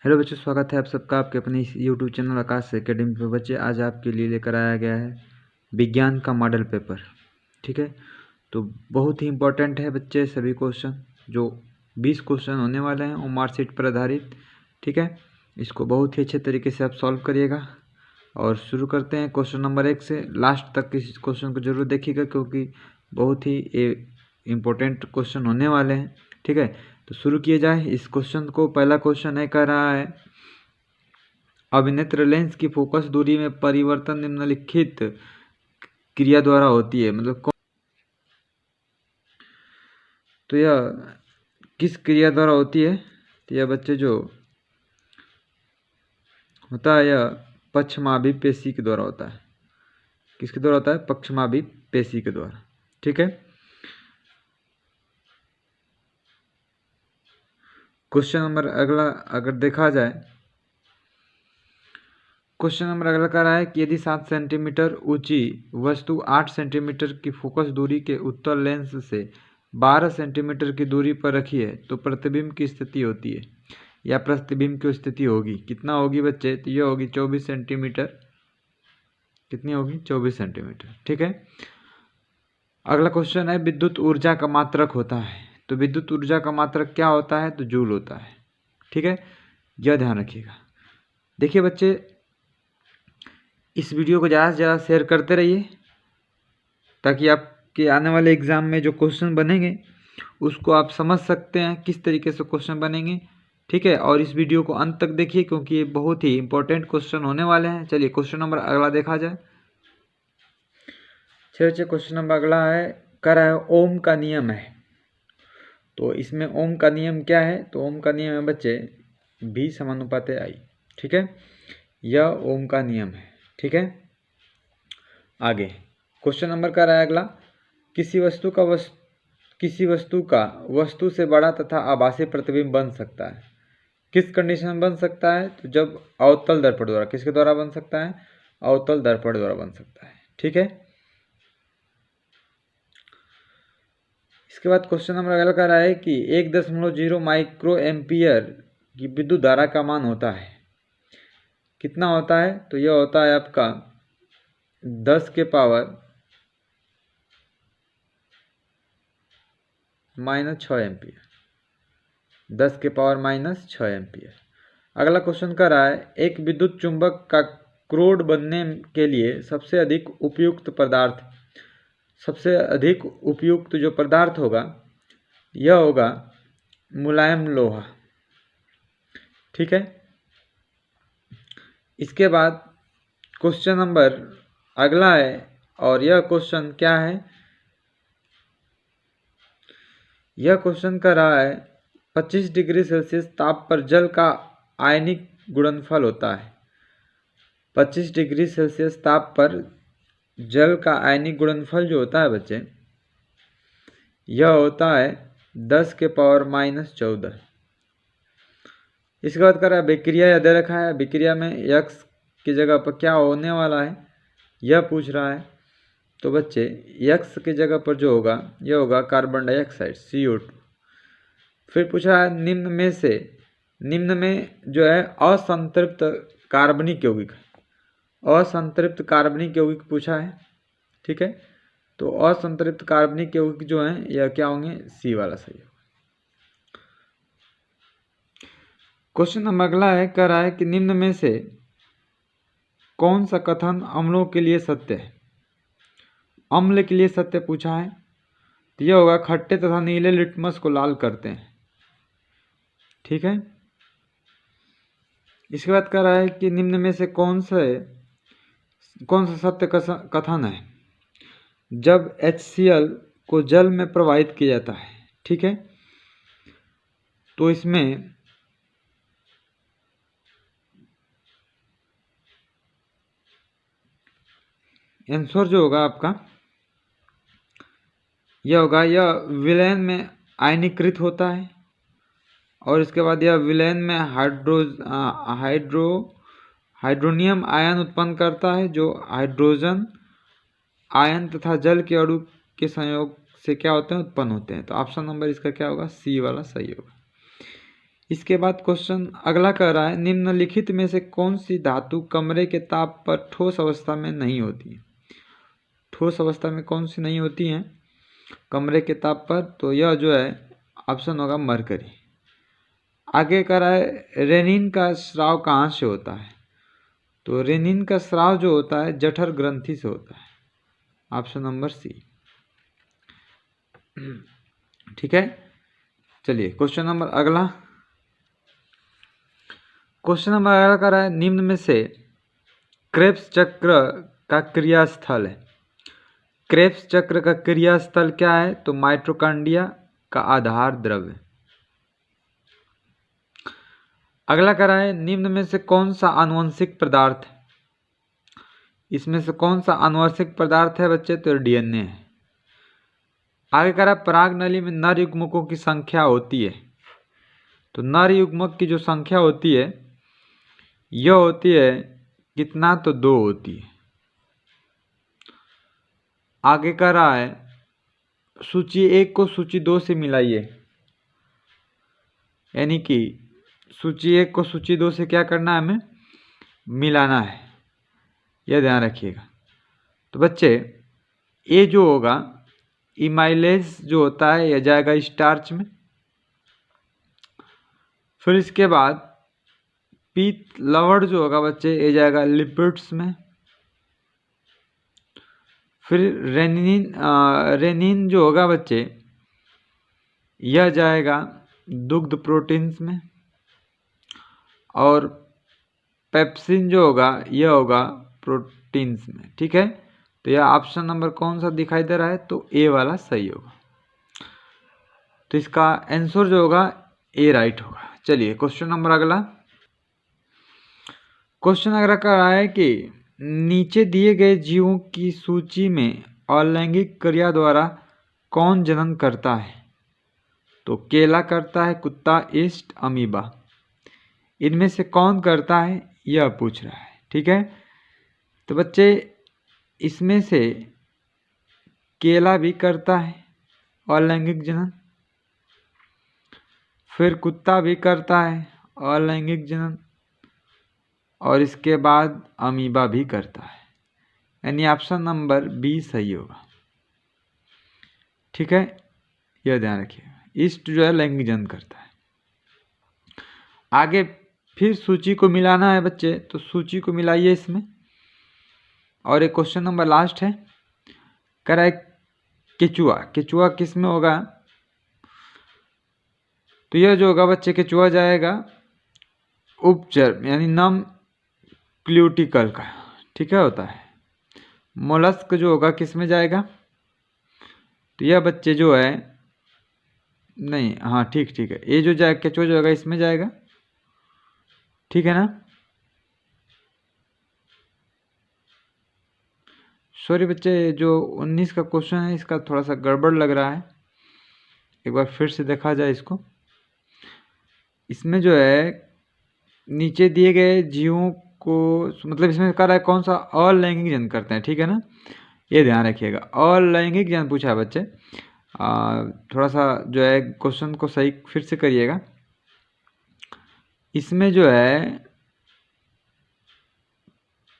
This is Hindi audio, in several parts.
हेलो बच्चों, स्वागत है आप सबका आपके अपने इस यूट्यूब चैनल आकाश एकेडमी पे। बच्चे आज आपके लिए लेकर आया गया है विज्ञान का मॉडल पेपर। ठीक है, तो बहुत ही इम्पोर्टेंट है बच्चे। सभी क्वेश्चन जो 20 क्वेश्चन होने वाले हैं वो मार्कशीट पर आधारित। ठीक है, इसको बहुत ही अच्छे तरीके से आप सॉल्व करिएगा। और शुरू करते हैं क्वेश्चन नंबर 1 से। लास्ट तक इस क्वेश्चन को जरूर देखिएगा क्योंकि बहुत ही इम्पोर्टेंट क्वेश्चन होने वाले हैं। ठीक है, तो शुरू किए जाए इस क्वेश्चन को। पहला क्वेश्चन है, कह रहा है अभिनेत्र लेंस की फोकस दूरी में परिवर्तन निम्नलिखित क्रिया द्वारा होती है। मतलब कौन, तो यह किस क्रिया द्वारा होती है? तो यह बच्चे जो होता है यह पक्षमाभिपेशी के द्वारा होता है। किसके द्वारा होता है? पक्षमाभिपेशी के द्वारा। ठीक है, क्वेश्चन नंबर अगला अगर देखा जाए, क्वेश्चन नंबर अगला कह रहा है कि यदि 7 सेंटीमीटर ऊंची वस्तु 8 सेंटीमीटर की फोकस दूरी के उत्तल लेंस से 12 सेंटीमीटर की दूरी पर रखी है तो प्रतिबिंब की स्थिति होती है या प्रतिबिंब की स्थिति होगी। कितना होगी बच्चे? तो यह होगी 24 सेंटीमीटर। कितनी होगी? 24 सेंटीमीटर। ठीक है, अगला क्वेश्चन है विद्युत ऊर्जा का मात्रक होता है। तो विद्युत ऊर्जा का मात्रक क्या होता है? तो जूल होता है। ठीक है, यह ध्यान रखिएगा। देखिए बच्चे, इस वीडियो को ज़्यादा से ज़्यादा शेयर करते रहिए ताकि आपके आने वाले एग्ज़ाम में जो क्वेश्चन बनेंगे उसको आप समझ सकते हैं किस तरीके से क्वेश्चन बनेंगे। ठीक है, और इस वीडियो को अंत तक देखिए क्योंकि ये बहुत ही इंपॉर्टेंट क्वेश्चन होने वाले हैं। चलिए क्वेश्चन नंबर अगला देखा जाए। चलिए क्वेश्चन नंबर अगला है, कह रहा है ओम का नियम है। तो इसमें ओम का नियम क्या है? तो ओम का नियम है बच्चे V समानुपाते I। ठीक है, यह ओम का नियम है। ठीक है, आगे क्वेश्चन नंबर का रहा है अगला, किसी वस्तु का वस्तु से बड़ा तथा आभासी प्रतिबिंब बन सकता है। किस कंडीशन में बन सकता है? तो जब अवतल दर्पण द्वारा। किसके द्वारा बन सकता है? अवतल दर्पण द्वारा बन सकता है। ठीक है, इसके बाद क्वेश्चन नंबर अगला कह रहा है कि 1.0 माइक्रो एम्पियर की विद्युत धारा का मान होता है। कितना होता है? तो यह होता है आपका 10 के पावर -6 एम्पियर। 10 के पावर -6 एम्पियर। अगला क्वेश्चन कर रहा है एक विद्युत चुंबक का क्रोड बनने के लिए सबसे अधिक उपयुक्त जो पदार्थ होगा यह होगा मुलायम लोहा। ठीक है, इसके बाद क्वेश्चन नंबर अगला है और यह क्वेश्चन क्या है? यह क्वेश्चन कर रहा है 25 डिग्री सेल्सियस ताप पर जल का आयनिक गुणनफल होता है। 25 डिग्री सेल्सियस ताप पर जल का आयनिक गुणनफल जो होता है बच्चे यह होता है 10 के पावर -14। इसके बाद कर रहा है विक्रिया यह दे रखा है, विक्रिया में x की जगह पर क्या होने वाला है यह पूछ रहा है। तो बच्चे x की जगह पर जो होगा यह होगा कार्बन डाइऑक्साइड CO2। फिर पूछा है निम्न में जो है असंतृप्त कार्बनिक यौगिक, असंतृप्त कार्बनिक यौगिक पूछा है। ठीक है, तो असंतृप्त कार्बनिक यौगिक जो हैं यह क्या होंगे? C वाला सही होगा। क्वेश्चन नंबर अगला है, कह रहा है कि निम्न में से कौन सा कथन अम्लों के लिए सत्य है? अम्ल के लिए सत्य पूछा है, तो यह होगा खट्टे तथा नीले लिटमस को लाल करते हैं। ठीक है, इसके बाद कह रहा है कि निम्न में से कौन सा सत्य कथन है जब HCl को जल में प्रवाहित किया जाता है। ठीक है, तो इसमें आंसर जो होगा आपका यह होगा, यह विलयन में आयनीकृत होता है और इसके बाद यह विलयन में हाइड्रोनियम आयन उत्पन्न करता है जो हाइड्रोजन आयन तथा जल के अणु के संयोग से क्या होते हैं? उत्पन्न होते हैं। तो ऑप्शन नंबर इसका क्या होगा? C वाला सही होगा। इसके बाद क्वेश्चन अगला कह रहा है निम्नलिखित में से कौन सी धातु कमरे के ताप पर ठोस अवस्था में नहीं होती है। ठोस अवस्था में कौन सी नहीं होती है कमरे के ताप पर, तो यह जो है ऑप्शन होगा मरकरी। आगे कह रहा है रेनिन का स्राव कहाँ से होता है, तो रेनिन का स्राव जो होता है जठर ग्रंथि से होता है, ऑप्शन नंबर सी। ठीक है, चलिए क्वेश्चन नंबर अगला। क्वेश्चन नंबर अगला कर रहा है निम्न में से क्रेब्स चक्र का क्रियास्थल है। क्रेब्स चक्र का क्रियास्थल क्या है, तो माइटोकॉन्ड्रिया का आधार द्रव्य। अगला कह रहा है निम्न में से कौन सा आनुवंशिक पदार्थ है। इसमें से कौन सा आनुवंशिक पदार्थ है बच्चे, तो डीएनए है। आगे कह रहा है पराग नली में नर युग्मकों की संख्या होती है, तो नर युग्मक की जो संख्या होती है यह होती है कितना, तो 2 होती है। आगे कह रहा है सूची 1 को सूची 2 से मिलाइए, यानी कि सूची 1 को सूची 2 से क्या करना है, हमें मिलाना है, यह ध्यान रखिएगा। तो बच्चे ये जो होगा इमाइलेज जो होता है यह जाएगा स्टार्च में, फिर इसके बाद पीत लवण जो होगा बच्चे ये जाएगा लिपिड्स में, फिर रेनिन जो होगा बच्चे यह जाएगा दुग्ध प्रोटीन्स में, और पेप्सिन जो होगा यह होगा प्रोटीन्स में। ठीक है, तो यह ऑप्शन नंबर कौन सा दिखाई दे रहा है, तो ए वाला सही होगा। तो इसका आंसर जो होगा ए राइट होगा। चलिए क्वेश्चन नंबर अगला। क्वेश्चन अगला कर रहा है कि नीचे दिए गए जीवों की सूची में अलैंगिक क्रिया द्वारा कौन जनन करता है, तो केला करता है, कुत्ता, ईस्ट, अमीबा। इनमें से कौन करता है यह पूछ रहा है। ठीक है, तो बच्चे इसमें से केला भी करता है अलैंगिक जनन, फिर कुत्ता भी करता है अलैंगिक जनन, और इसके बाद अमीबा भी करता है, यानी ऑप्शन नंबर बी सही होगा। ठीक है, यह ध्यान रखिएगा, ईस्ट जो है लैंगिक जनन करता है। आगे फिर सूची को मिलाना है बच्चे, तो सूची को मिलाइए इसमें। और एक क्वेश्चन नंबर लास्ट है, कह रहा है केचुआ, केचुआ किस में होगा, तो यह जो होगा बच्चे केचुआ जाएगा उपचर यानी नम क्ल्यूटिकल का। ठीक है, होता है। मोलस्क जो होगा किस में जाएगा, तो यह बच्चे जो है नहीं, हाँ ठीक है, ये जो जाएगा केचुआ जो होगा इसमें जाएगा। ठीक है ना, सॉरी बच्चे जो 19 का क्वेश्चन है इसका थोड़ा सा गड़बड़ लग रहा है, एक बार फिर से देखा जाए इसको। इसमें जो है नीचे दिए गए जीवों को, मतलब इसमें कह रहा है कौन सा अलैंगिक जनन करते हैं। ठीक है ना, ये ध्यान रखिएगा, अलैंगिक जनन पूछा है बच्चे। थोड़ा सा जो है क्वेश्चन को सही फिर से करिएगा। इसमें जो है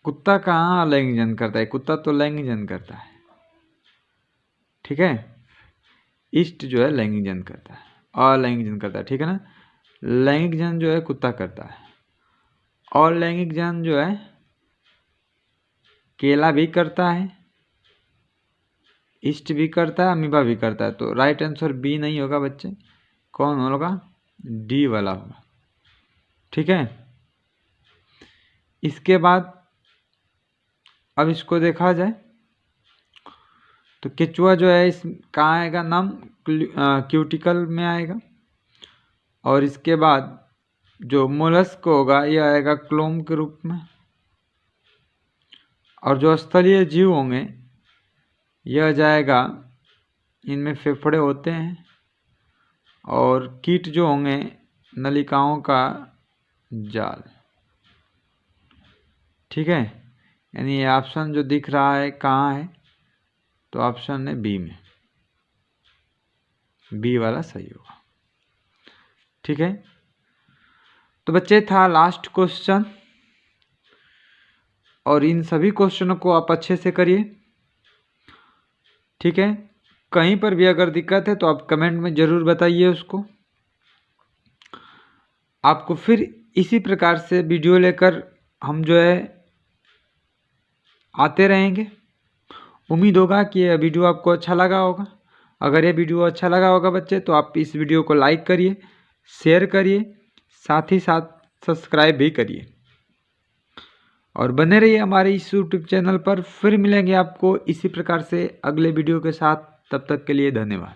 कुत्ता कहाँ अलैंगिक जनन करता है, कुत्ता तो लैंगिक जनन करता है। ठीक है, ईस्ट जो है लैंगिक जनन करता है, अलैंगिक जनन करता है। ठीक है ना, लैंगिक जनन जो है कुत्ता करता है, और लैंगिक जनन जो है केला भी करता है, ईस्ट भी करता है, अमीबा भी करता है। तो राइट आंसर बी नहीं होगा बच्चे, कौन होगा, डी वाला होगा। ठीक है, इसके बाद अब इसको देखा जाए तो केचुआ जो है इस कहाँ आएगा, नम क्यूटिकल में आएगा, और इसके बाद जो मोलस्क होगा यह आएगा क्लोम के रूप में, और जो स्थलीय जीव होंगे यह जाएगा, इनमें फेफड़े होते हैं, और कीट जो होंगे नलिकाओं का जाल। ठीक है, यानी ये ऑप्शन जो दिख रहा है कहाँ है, तो ऑप्शन है बी में, बी वाला सही होगा। ठीक है, तो बच्चे था लास्ट क्वेश्चन, और इन सभी क्वेश्चनों को आप अच्छे से करिए, ठीक है। कहीं पर भी अगर दिक्कत है तो आप कमेंट में ज़रूर बताइए उसको। आपको फिर इसी प्रकार से वीडियो लेकर हम जो है आते रहेंगे। उम्मीद होगा कि यह वीडियो आपको अच्छा लगा होगा। अगर ये वीडियो अच्छा लगा होगा बच्चे तो आप इस वीडियो को लाइक करिए, शेयर करिए, साथ ही साथ सब्सक्राइब भी करिए और बने रहिए हमारे इस यूट्यूब चैनल पर। फिर मिलेंगे आपको इसी प्रकार से अगले वीडियो के साथ। तब तक के लिए धन्यवाद।